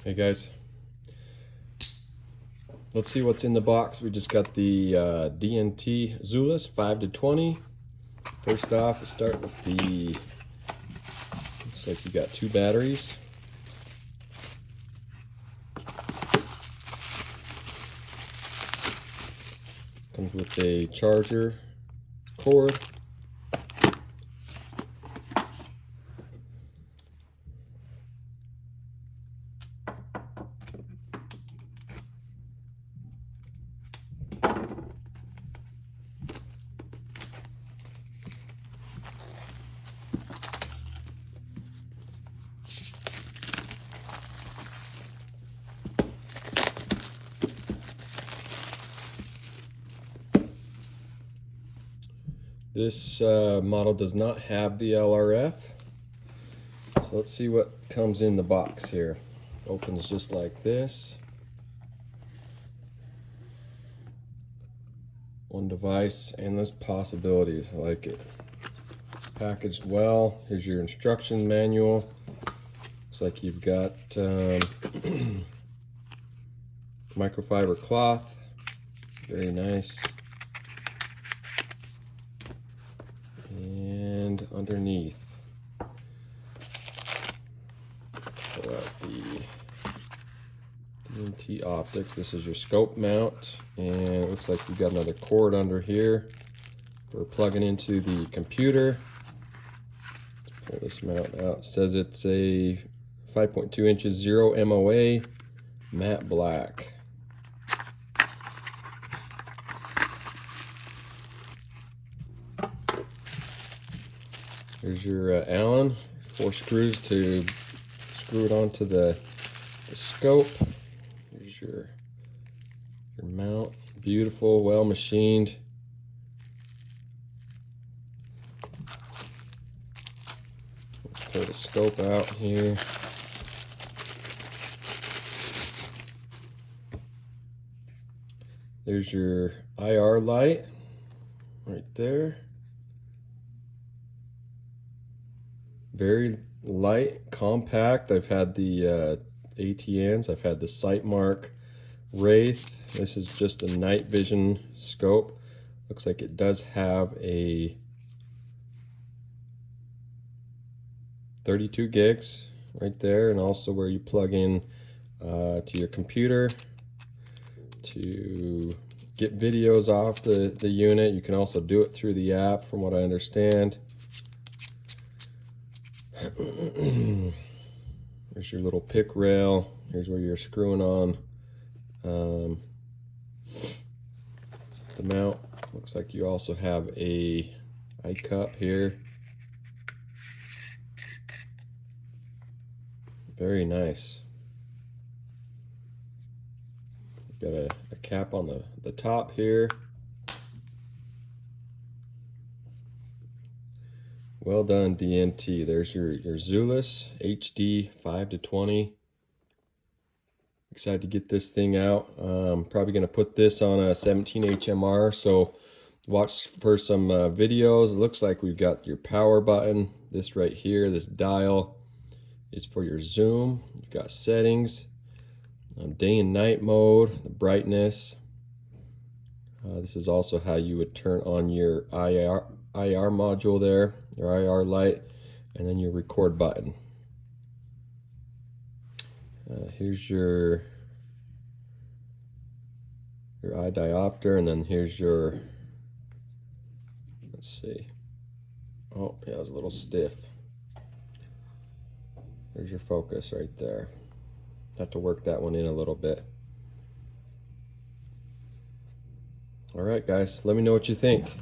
Hey guys, let's see what's in the box. We just got the DNT Zulus 5-20. First off, we start with the, looks like you got 2 batteries. Comes with a charger cord. This model does not have the LRF, so let's see what comes in the box here. Opens just like this. One device, endless possibilities. I like it. Packaged well. Here's your instruction manual. Looks like you've got microfiber cloth. Very nice. And underneath, pull out the DNT optics. This is your scope mount, and it looks like you've got another cord under here for plugging into the computer. Let's pull this mount out. It says it's a 5.2 inches 0 MOA matte black. Here's your Allen, 4 screws to screw it onto the scope. Here's your mount, beautiful, well machined. Let's pull the scope out here. There's your IR light right there. Very light, compact. I've had the ATNs, I've had the Sightmark Wraith. This is just a night vision scope. Looks like it does have a 32 gigs right there, and also where you plug in to your computer to get videos off the unit. You can also do it through the app, from what I understand. There's your little pick rail. Here's where you're screwing on the mount. Looks like you also have a eye cup here. Very nice. You've got a cap on the top here. Well done, DNT. There's your Zulus HD 5-20. Excited to get this thing out. Probably going to put this on a 17 HMR, so watch for some videos. It looks like we've got your power button. This right here, this dial, is for your zoom. You've got settings, day and night mode, the brightness. This is also how you would turn on your IR module there, your IR light, and then your record button. Here's your eye diopter, and then here's your, let's see, oh yeah, it was a little stiff. There's your focus right there. Have to work that one in a little bit. All right, guys, let me know what you think.